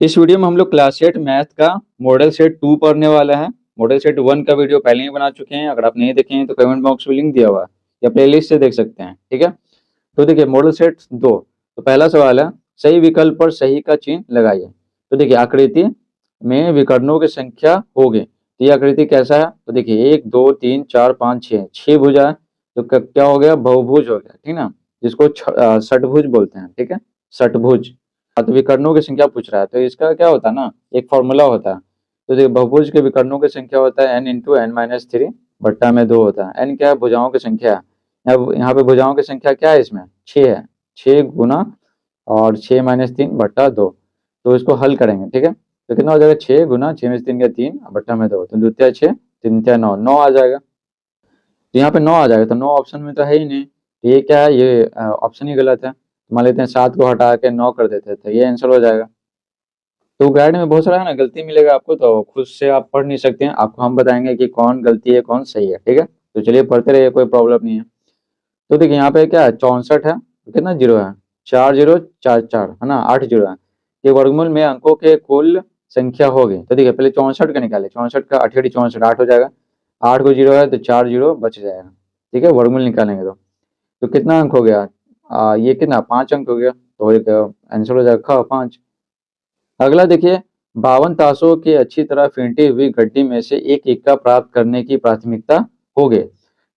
इस वीडियो में हम लोग क्लास 8 मैथ का मॉडल सेट 2 पढ़ने वाला है। मॉडल सेट 1 का वीडियो पहले ही बना चुके हैं। अगर आप नहीं देखे हैं तो कमेंट बॉक्स में लिंक दिया हुआ है या प्लेलिस्ट से देख सकते हैं। ठीक है, तो देखिए मॉडल सेट 2। तो पहला सवाल है, सही विकल्प पर सही का चिन्ह लगाइए। तो देखिए आकृति में विकर्णों की संख्या होगी, तो ये आकृति कैसा है? तो देखिए 1 2 3 4 5 6 6 भुजा है। तो क्या हो गया? बहुभुज हो गया, ठीक ना, जिसको षटभुज बोलते हैं। ठीक है, षटभुज। हाँ, तो विकर्णों की संख्या पूछ रहा है, तो इसका क्या होता है ना, एक फॉर्मूला होता है। तो देखिए बहुभुज के विकर्णों की संख्या होता है n into N minus three बट्टा में 2 होता है। n क्या है? भुजाओं की संख्या है। अब यहाँ पे भुजाओं की संख्या क्या है? इसमें 6 है। 6 गुना और 6 माइनस तीन बट्टा 2। तो इसको हल करेंगे, ठीक है। तो कितना हो जाएगा? 6 गुना 6 में 3 का 3 बट्टा में 2, तो द्वितीय 6 तीन 9 9 आ जाएगा। तो यहाँ पे 9 आ जाएगा, तो 9 ऑप्शन में तो है ही नहीं। तो ये क्या है? ये ऑप्शन ही गलत है। मान लेते हैं 7 को हटा के 9 कर देते हैं, तो ये आंसर हो जाएगा। तो गाइड में बहुत सारा है ना गलती मिलेगा आपको, तो खुद से आप पढ़ नहीं सकते हैं, आपको हम बताएंगे कि कौन गलती है कौन सही है। ठीक है, तो चलिए पढ़ते रहिए, कोई प्रॉब्लम नहीं है। तो देखिए यहाँ पे क्या है? 64 है, तो कितना जीरो है? 4 जीरो 4 4 है ना, 8 जीरो है। ये वर्गमूल में अंकों के कुल संख्या होगी। तो देखिए पहले 64 का निकाले, 64 का 8 64 8 हो जाएगा। 8 को जीरो है तो 4 जीरो बच जाएगा। ठीक है, वर्गमूल निकालेंगे तो कितना अंक हो गया? ये कितना? 5 अंक हो गया, तो एक आंसर हो जाएगा 5। अगला देखिए, 52 ताशों की अच्छी तरह फेंटी हुई गड्डी में से एक इक्का प्राप्त करने की प्राथमिकता होगी।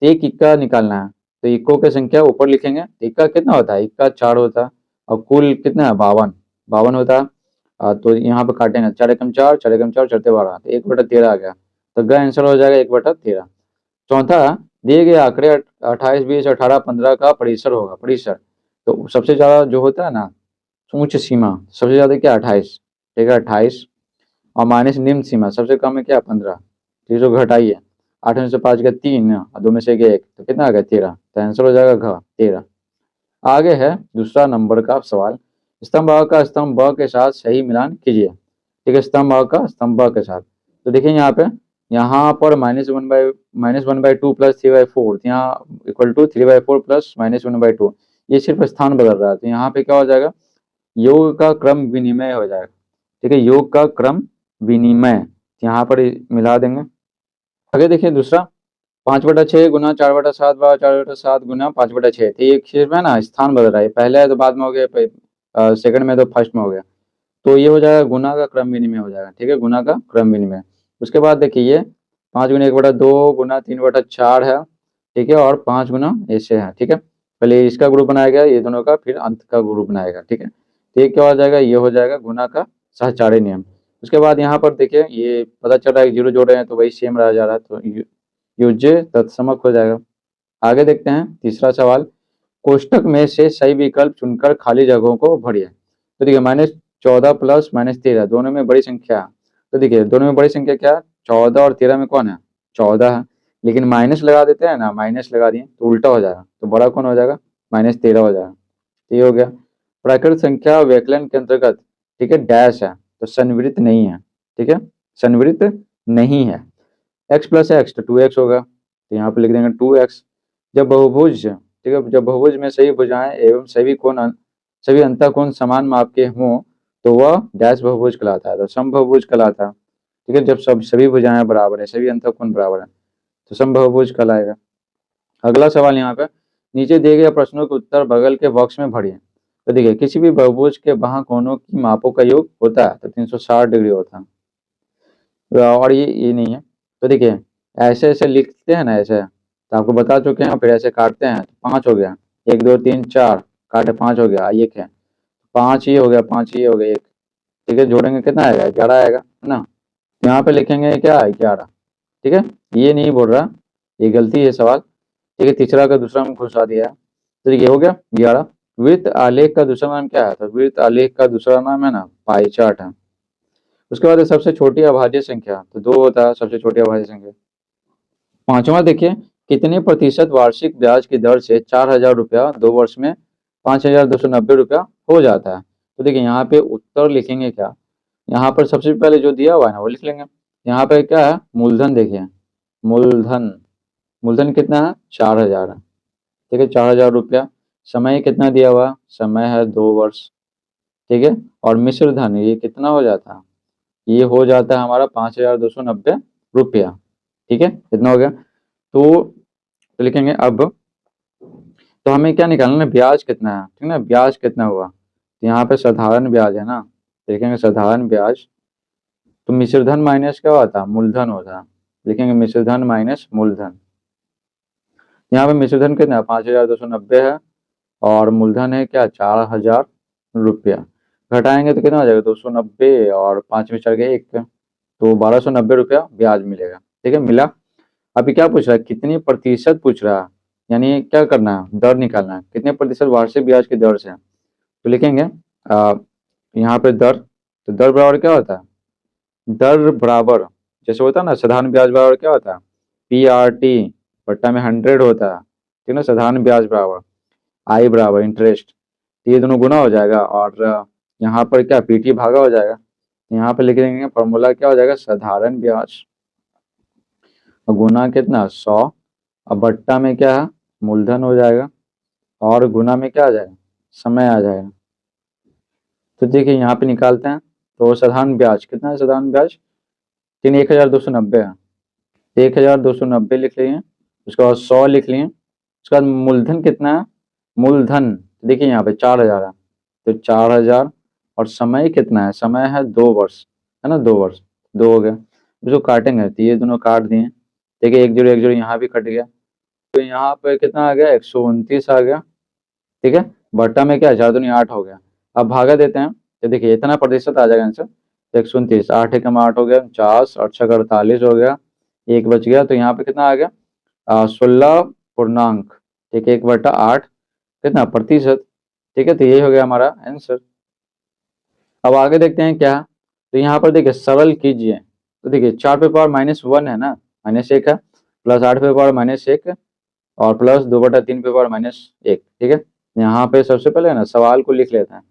एक इक्का निकालना है, तो इक्कों की संख्या ऊपर लिखेंगे। इक्का कितना होता है? इक्का 4 होता है, और कुल कितना है? 52 52 होता है। तो यहाँ पे काटेंगे, 4 एकम 4 4 एकम 4 चौथे 12, तो 1/13 आ गया। तो ग आंसर हो जाएगा 1/13। चौथा, दिए गए आंकड़े 28 20 18 15 का परिसर होगा। परिसर, तो सबसे ज्यादा जो होता है ना उच्च सीमा, सबसे ज्यादा क्या? 28। ठीक है, 28। और माइनस निम्न सीमा, सबसे कम है क्या? 15। तो इसको घटाइए, 8 में से 5 गया 3 और 2 में से गया 1, तो कितना आ गया? 13। तो आंसर हो जाएगा घ 13। आगे है दूसरा नंबर का सवाल, स्तंभ अ का स्तंभ ब के साथ सही मिलान कीजिए। ठीक है, स्तंभ अ का स्तंभ ब के साथ। तो देखिए यहाँ पर -1/2 प्लस 3/4, यहाँ इक्वल टू 3/4 प्लस -1/2। ये सिर्फ स्थान बदल रहा है, तो यहाँ पे क्या हो जाएगा? योग का क्रम विनिमय हो जाएगा। ठीक है, योग का क्रम विनिमय यहाँ पर मिला देंगे। आगे देखिए दूसरा, 5/6 गुना 4/7 बा 4/7 गुना 5/6। तो ये सिर्फ है ना स्थान बदल रहा है, पहले है तो बाद में हो गया, सेकंड में तो फर्स्ट में हो गया। तो ये हो जाएगा गुना का क्रम विनिमय हो जाएगा। ठीक है, गुना का क्रम विनिमय। उसके बाद देखिए ये 5 गुना 1/2 गुना 3/4 है। ठीक है, और 5 गुना ऐसे है। ठीक है, पहले इसका ग्रुप बनाएगा ये दोनों का, फिर अंत का ग्रुप बनाएगा। ठीक है, तो ये क्या हो जाएगा? ये हो जाएगा गुना का सहचारी नियम। उसके बाद यहाँ पर देखिए ये पता चल रहा है जीरो जोड़ रहे हैं तो वही सेम रह जा रहा है, तो युज्य तत्समक हो जाएगा। आगे देखते हैं तीसरा सवाल, कोष्टक में से सही विकल्प चुनकर खाली जगहों को भरिए। तो देखिए -14 प्लस -13 दोनों में बड़ी संख्या है। तो देखिए दोनों में बड़ी संख्या क्या है? 14 और 13 में कौन है? 14 है। लेकिन माइनस लगा देते हैं ना, माइनस लगा दिए तो उल्टा हो जाएगा, तो बड़ा कौन हो जाएगा? -13 हो जाएगा। तो ये हो गया। प्राकृत संख्या व्यकलन के अंतर्गत, ठीक है, डैश है, तो संवृत नहीं है। ठीक है, संवृत नहीं है। x प्लस एक्स तो 2x होगा, तो यहाँ पे लिख देंगे 2x। जब बहुभुज, ठीक है, जब बहुभुज में सभी भुजाएं एवं सभी अंतःकोण समान माप के हों तो वह डैश बहुभुज कहलाता है, तो समबहुभुज कहलाता है। ठीक है, जब सभी भुजाएं बराबर है, सभी अंतःकोण बराबर है, तो समबहुभुज कहलाएगा। अगला सवाल यहाँ पे, नीचे दिए गए प्रश्नों के उत्तर बगल के बॉक्स में भरिए। तो देखिए किसी भी बहुभुज के बाह्य कोणों की मापों का योग होता है, तो 360 डिग्री होता है, और ये नहीं है। तो देखिए ऐसे ऐसे लिखते हैं ना, ऐसे तो आपको बता चुके हैं, फिर ऐसे काटते हैं तो 5 हो गया, 1 2 3 4 काटे 5 हो गया, एक है 5 ही हो गया, 5 ही हो गया एक। ठीक है, जोड़ेंगे कितना आएगा? 11 आएगा, है ना। यहाँ पे लिखेंगे क्या? 11। ठीक है, ये नहीं बोल रहा, ये गलती है सवाल। ठीक है, तीसरा का दूसरा में घुसा दिया है। तो देखिए हो गया 11। वृत्त आलेख का दूसरा नाम क्या है? तो वृत्त आलेख का दूसरा नाम है ना पाई चार्ट है। उसके बाद सबसे छोटी अभाज्य संख्या, तो 2 होता है सबसे छोटी अभाज्य संख्या। पांचवा देखिए, कितने प्रतिशत वार्षिक ब्याज की दर से 4,000 रुपया 2 वर्ष में 5,290 रुपया हो जाता है? तो देखिए यहाँ पे उत्तर लिखेंगे क्या? यहाँ पर सबसे पहले जो दिया हुआ है ना वो लिख लेंगे। यहाँ पे क्या है? मूलधन देखिए, मूलधन, मूलधन कितना है? 4,000 है। ठीक है, 4,000 रुपया। समय कितना दिया हुआ? समय है 2 वर्ष। ठीक है। और मिश्र धन ये कितना हो जाता है, ये हो जाता है हमारा 5290 रुपया। ठीक है, कितना हो गया। तो लिखेंगे अब, तो हमें क्या निकालना है, ब्याज कितना है, ठीक है ना, ब्याज कितना हुआ। तो यहाँ पे साधारण ब्याज है ना, देखेंगे साधारण ब्याज, तो मिश्रधन माइनस क्या होता है, मूलधन होता है। लिखेंगे मिश्रधन माइनस मूलधन। यहाँ पे मिश्रधन कितना है, 5290 है, और मूलधन है क्या, 4000 रुपया। घटाएंगे तो कितना हो जाएगा, 290, और 5 में चढ़ गए 1, तो 1290 रुपया ब्याज मिलेगा। ठीक है, मिला। अभी क्या पूछ रहा है, कितनी प्रतिशत पूछ रहा है, यानी क्या करना है, दर निकालना है, कितने प्रतिशत वार्षिक ब्याज की दर से। तो लिखेंगे यहाँ पे दर, तो दर बराबर क्या होता है, दर बराबर जैसे होता है ना, साधारण ब्याज बराबर क्या होता है, PRT बट्टा में 100 होता है, ठीक है ना। साधारण ब्याज बराबर आई बराबर इंटरेस्ट, तो ये दोनों गुना हो जाएगा, और यहाँ पर क्या PT भागा हो जाएगा। यहाँ पे लिख देंगे फॉर्मूला क्या हो जाएगा, साधारण ब्याज और गुना कितना 100, और बट्टा में क्या है, मूलधन हो जाएगा, और गुना में क्या आ जाएगा, समय आ जाएगा। तो देखिए यहाँ पे निकालते हैं, तो साधारण ब्याज कितना है, साधारण ब्याज 1290 है, 1290 लिख लिए, उसके बाद 100 लिख लिए, उसके बाद मूलधन कितना है, मूलधन देखिए यहाँ पे 4000 है, तो 4000, और समय कितना है, समय है 2 वर्ष, है ना, 2 वर्ष, दो हो गया। इसको काटेंगे तो ये दोनों काट दिए, देखिए एक जोड़ यहाँ भी कट गया, तो यहाँ पे कितना आ गया, 129 आ गया। ठीक है, बट्टा में क्या है, 4 दूनी 8 हो गया। अब भागा देते हैं, तो देखिए इतना प्रतिशत आ जाएगा आंसर, 129, 8 एकम 8 हो गया, 50, 8 48 हो गया, एक बच गया, तो यहाँ पे कितना आ गया, 16 पूर्णांक, ठीक है, 1/8 कितना प्रतिशत। ठीक है, तो यही हो गया हमारा आंसर। अब आगे देखते हैं क्या, तो यहाँ पर देखिए सरल कीजिए, तो देखिए 4 पे पावर -1 है ना, -1 है, प्लस 8 पे पावर -1, और प्लस 2/3 पे पावर -1। ठीक है, यहाँ पे सबसे पहले ना सवाल को लिख लेते हैं,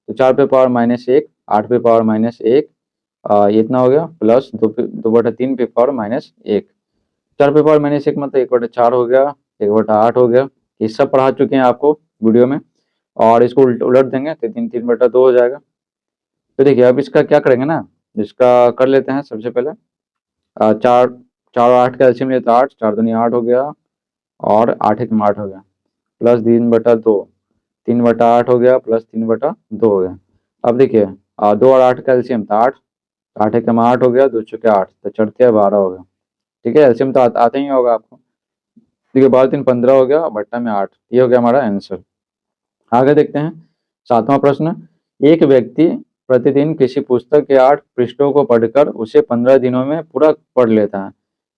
तो 4 पे पावर -1, 8 पे पावर -1, इतना हो गया, प्लस 2/3 पे पावर -1, 4 पे पावर -1 मतलब 1/4 हो गया, 1/8 हो गया। ये सब पढ़ा चुके हैं आपको वीडियो में, और इसको उलट देंगे तो 3/2 हो जाएगा। तो देखिए अब इसका क्या करेंगे ना, इसका कर लेते हैं सबसे पहले, 4 4 और 8 का एलसीएम लिया तो 8, 4 दूनी 8 हो गया, और 8 एकम 8 हो गया, प्लस 3/2, 3/8 हो गया, प्लस 3/2 हो गया। अब देखिए 2 और 8 का एलसीएम था 8, 8 एकम 8 हो गया, 2 चौके 8, तो चढ़ते 12 हो गया। ठीक है, एलसीएम तो आता ही होगा आपको। देखिए 12 3 15 हो गया, बट्टा में 8, ये हो गया हमारा आंसर। आगे देखते हैं 7वां प्रश्न, एक व्यक्ति प्रतिदिन किसी पुस्तक के 8 पृष्ठों को पढ़कर उसे 15 दिनों में पूरा पढ़ लेता है।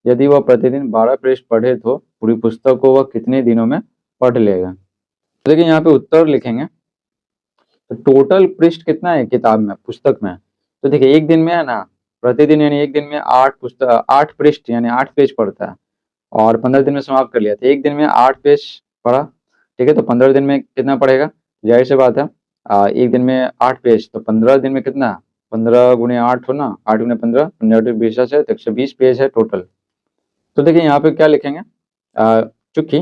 यदि वह प्रतिदिन 12 पृष्ठ पढ़े तो पूरी पुस्तक को वह कितने दिनों में पढ़ लेगा। तो देखिए यहाँ पे उत्तर लिखेंगे, तो टोटल पृष्ठ कितना है किताब में, पुस्तक में, तो देखिए एक दिन में है ना, प्रतिदिन यानी एक दिन में 8 पृष्ठ यानी 8 पेज पढ़ता है, और 15 दिन में समाप्त कर लिया, तो एक दिन में 8 पेज पढ़ा। ठीक है, तो 15 दिन में कितना पढ़ेगा, जाहिर सी बात है, एक दिन में 8 पेज, तो 15 दिन में कितना, 15 गुणे 8 हो ना, 8 गुणे 15, 15 20 है, तो 120 पेज है टोटल। तो देखिए यहाँ पे क्या लिखेंगे, चूंकि,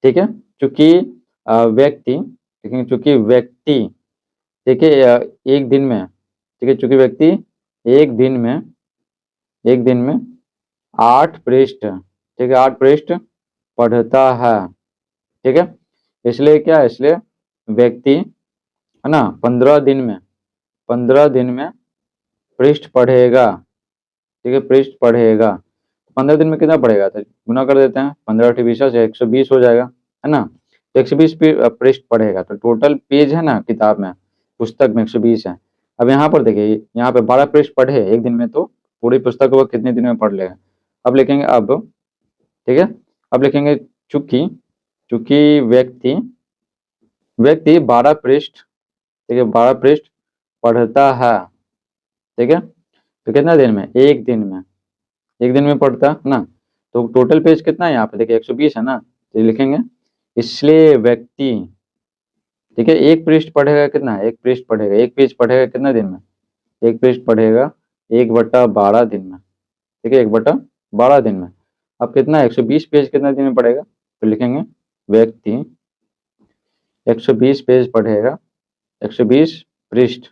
ठीक है, चूंकि व्यक्ति, लेकिन चूंकि व्यक्ति, ठीक है, एक दिन में, ठीक है, चूंकि व्यक्ति एक दिन में, एक दिन में 8 पृष्ठ, ठीक है, 8 पृष्ठ पढ़ता है। ठीक है, इसलिए क्या, इसलिए व्यक्ति है ना 15 दिन में, 15 दिन में पृष्ठ पढ़ेगा। ठीक है, पृष्ठ पढ़ेगा, 15 दिन में कितना पढ़ेगा, तो गुना कर देते हैं, 15 20 से 120 हो जाएगा, है ना, तो 120 पृष्ठ पढ़ेगा, तो टोटल पेज है ना किताब में, पुस्तक में 120 है। अब यहाँ पर देखिए, यहाँ पे 12 पृष्ठ पढ़े एक दिन में, तो पूरी पुस्तक को कितने दिन में पढ़ लेगा। अब लिखेंगे अब, ठीक है, अब लिखेंगे चूंकि, चूंकि व्यक्ति, व्यक्ति 12 पृष्ठ, ठीक है, 12 पृष्ठ पढ़ता है। ठीक है, तो कितना दिन में, एक दिन में, एक दिन में पढ़ता है ना, तो टोटल पेज कितना है यहाँ पे देखिए 120 है ना, तो लिखेंगे इसलिए व्यक्ति, ठीक है, एक पृष्ठ पढ़ेगा कितना, एक पृष्ठ पढ़ेगा, एक पेज पढ़ेगा कितना दिन में, एक पृष्ठ पढ़ेगा 1/12 दिन में। ठीक है, 1/12 दिन में। अब कितना 120 पेज कितना दिन में पढ़ेगा, तो लिखेंगे व्यक्ति 120 पेज पढ़ेगा, 120 पृष्ठ,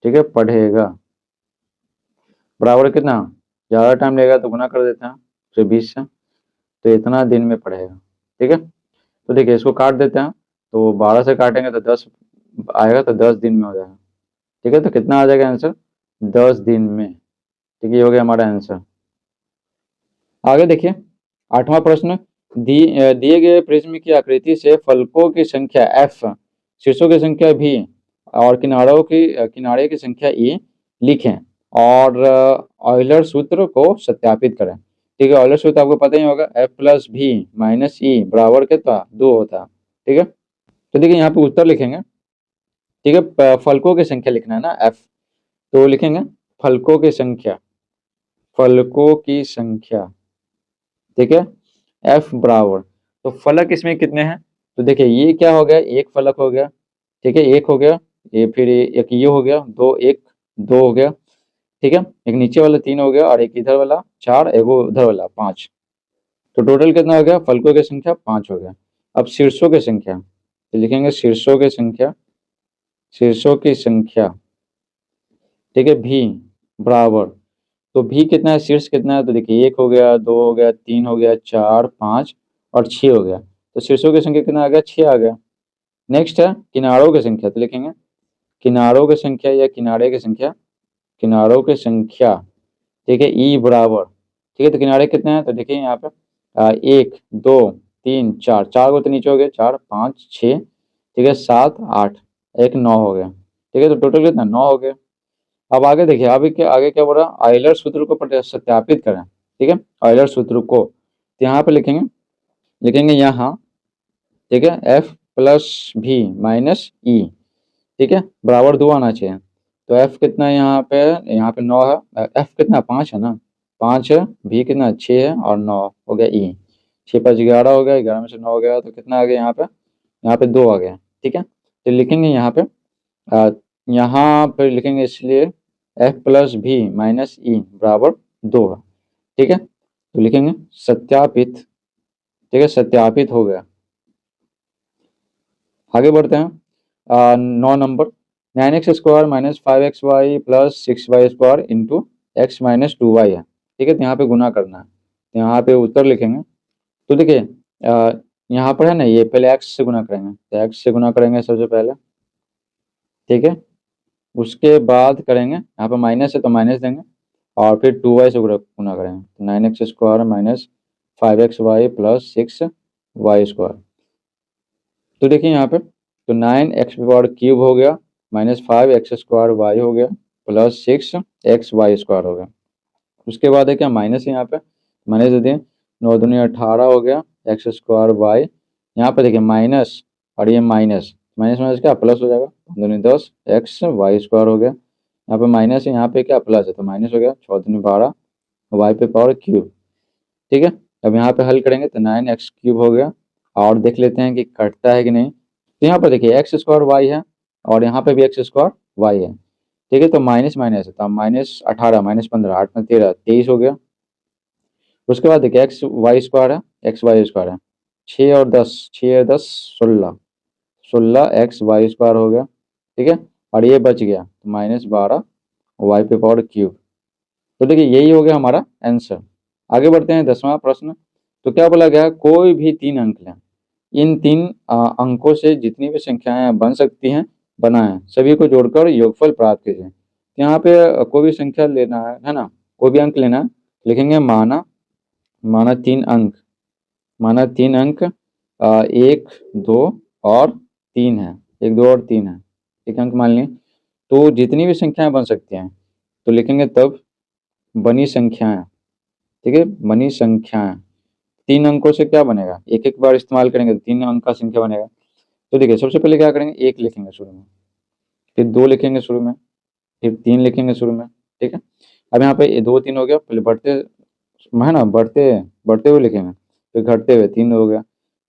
ठीक है, पढ़ेगा, बराबर कितना, ज़्यादा टाइम लगेगा तो गुना कर देते हैं फिर 20 से, तो इतना दिन में पढ़ेगा, ठीक है। तो देखिए इसको काट देते हैं, तो 12 से काटेंगे तो 10 आएगा, तो 10 दिन में हो जाएगा, ठीक है। तो कितना आ जाएगा आंसर, 10 दिन में, ठीक है। ये हो गया हमारा आंसर। आगे देखिए 8वां प्रश्न, दिए गए प्रिज्म की आकृति से फलकों की संख्या f, शीर्षों की संख्या v और किनारे की संख्या e लिखें और ऑयलर सूत्र को सत्यापित करें, ठीक है। ऑयलर सूत्र आपको पता ही होगा, f प्लस v माइनस ई बराबर कितना 2 होता है, ठीक है। तो देखिए यहाँ पे उत्तर लिखेंगे, ठीक है। फलकों की संख्या लिखना है ना f, तो लिखेंगे फलकों की संख्या, फलकों की संख्या, ठीक है, एफ बराबर, तो फलक इसमें कितने हैं, तो देखिए ये क्या हो गया, एक फलक हो गया, ठीक है, एक हो गया, ये फिर एक ये हो गया, दो, एक दो हो गया, ठीक है, एक नीचे वाला 3 हो गया और एक इधर वाला 4, एक उधर वाला 5, तो टोटल कितना हो गया, फलकों की संख्या 5 हो गया। अब शीर्षों की संख्या, तो लिखेंगे शीर्षों की संख्या, शीर्षों की संख्या, ठीक है, भी बराबर, तो भी कितना है, शीर्ष कितना है, तो देखिए 1 हो गया, 2 हो गया, 3 हो गया, 4, 5 और 6 हो गया, तो शीर्षों की संख्या कितना आ गया, 6 आ गया। नेक्स्ट है किनारों की संख्या, तो लिखेंगे किनारों की संख्या या किनारे की संख्या, किनारों की संख्या, ठीक है, ई बराबर, ठीक है। तो किनारे कितने हैं, तो देखिए यहाँ पे 1 2 3 4, 4 को तो नीचे हो गया, 4 5 6, ठीक है, 7 8, एक 9 हो गया, ठीक है। तो टोटल कितना 9 हो गया। अब आगे देखिए, अभी क्या आगे क्या बोल रहा है, आयलर सूत्र को सत्यापित करें, ठीक है, आयलर सूत्र को, तो यहाँ पे लिखेंगे, लिखेंगे यहाँ, ठीक है, एफ प्लस भी माइनस ई, ठीक है, बराबर 2 आना चाहिए, तो एफ कितना है यहाँ पे 9 है, एफ कितना 5 है ना, 5 है, भी कितना 6 है और 9 हो गया ई, 6 5 11 हो गया, 11 में से 9 हो गया, तो कितना आ गया यहाँ पे 2 आ गया, ठीक है। तो लिखेंगे यहाँ पे लिखेंगे इसलिए एफ प्लस भी माइनस ई बराबर 2 है, ठीक है। तो लिखेंगे सत्यापित, ठीक है, सत्यापित हो गया। आगे बढ़ते हैं 9 number, 9x² minus 5xy plus 6y² into x minus 2y है, ठीक है। तो यहाँ पे गुना करना है, तो यहाँ पे उत्तर लिखेंगे, तो देखिए यहाँ पर है ना, ये पहले x से गुना करेंगे, तो x से गुना करेंगे सबसे पहले, ठीक है, उसके बाद करेंगे यहाँ पे माइनस है तो माइनस देंगे और फिर 2y से गुना करेंगे, तो 9x² minus 5xy plus 6y², तो देखिए यहाँ पे, तो 9x³ हो गया माइनस 5x² y हो गया प्लस 6xy² हो गया। उसके बाद है क्या, माइनस है यहाँ पे, माइनस दे दिए, 9 दूनी 18 हो गया x² y, यहाँ पे देखिए माइनस और ये माइनस माइनस माइनस क्या प्लस हो जाएगा, 5 दूनी 10 xy² हो गया, यहाँ पे माइनस है, यहाँ पे क्या प्लस है, तो माइनस हो गया, 6 दूनी 12 y पे पावर क्यूब, ठीक है। अब यहाँ पे हल करेंगे तो 9x³ हो गया, और देख लेते हैं कि कटता है कि नहीं, तो यहाँ पर देखिए x² y है और यहाँ पे भी x² y है, ठीक है। तो माइनस माइनस है, तो माइनस 18 माइनस 15 8 में 13 23 हो गया। उसके बाद देखिए xy² है, xy² है, 6 और 10 6 और 10 16 16 xy² हो गया, ठीक है, और ये बच गया तो माइनस 12 y पे पावर क्यूब, तो देखिए यही हो गया हमारा आंसर। आगे बढ़ते हैं 10वां प्रश्न, तो क्या बोला गया, कोई भी 3 अंक लें, इन 3 अंकों से जितनी भी संख्याएं बन सकती हैं बनाएं, सभी को जोड़कर योगफल प्राप्त कीजिए। तो यहाँ पे कोई भी संख्या लेना है ना, कोई भी अंक लेना है, लिखेंगे माना 3 अंक, माना 3 अंक 1 2 और 3 है, 1 2 और 3 है, एक अंक मान लें, तो जितनी भी संख्याएं बन सकती हैं तो लिखेंगे तब बनी संख्याएं, ठीक है, बनी संख्याएं, 3 अंकों से क्या बनेगा, एक एक बार इस्तेमाल करेंगे तो 3 अंक का संख्या बनेगा। तो देखिए सबसे पहले क्या करेंगे, 1 लिखेंगे शुरू में, फिर 2 लिखेंगे शुरू में, फिर 3 लिखेंगे शुरू में, ठीक है। अब यहाँ पे 2 3 हो गया, पहले बढ़ते है ना, बढ़ते बढ़ते हुए लिखेंगे, फिर घटते हुए 3 हो गया,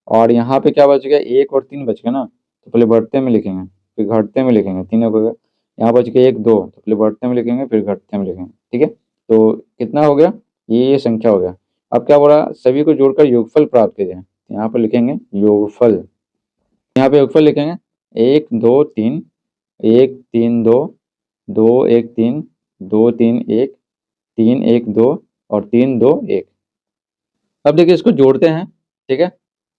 और यहाँ पे क्या बच गया, 1 और 3 बच गया ना, तो पहले बढ़ते में लिखेंगे फिर घटते में लिखेंगे, 3 हो गया, यहाँ बच गया 1 2, तो पहले बढ़ते में लिखेंगे फिर घटते में लिखेंगे, ठीक है। तो कितना हो गया, ये संख्या हो गया। अब क्या बोला, सभी को जोड़कर योगफल प्राप्त कीजिए, यहाँ पर लिखेंगे योगफल, यहाँ पे योगफल लिखेंगे 1 2 3 1 3 2 2 1 3 2 3 1 3 1 2 और 3 2 1। अब देखिए इसको जोड़ते हैं, ठीक है?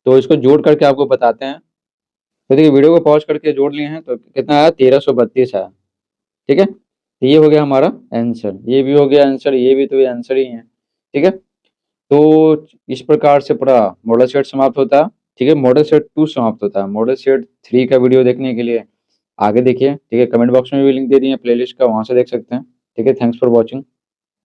तो इसको जोड़ करके आपको बताते हैं। तो देखिए वीडियो को पॉज़ करके जोड़ लिए हैं तो कितना आया 1332 आया, ठीक है? तो ये हो गया हमारा आंसर, ये भी हो गया आंसर, ये भी तो ये आंसर ही है, ठीक है? तो इस प्रकार से पूरा मॉडल सेट समाप्त होता है, ठीक है? मॉडल सेट 2 समाप्त होता है। मॉडल सेट 3 का वीडियो देखने के लिए आगे देखिए, ठीक है? कमेंट बॉक्स में भी लिंक दे दिए हैं प्लेलिस्ट का, वहाँ से देख सकते हैं, ठीक है? Thanks for watching.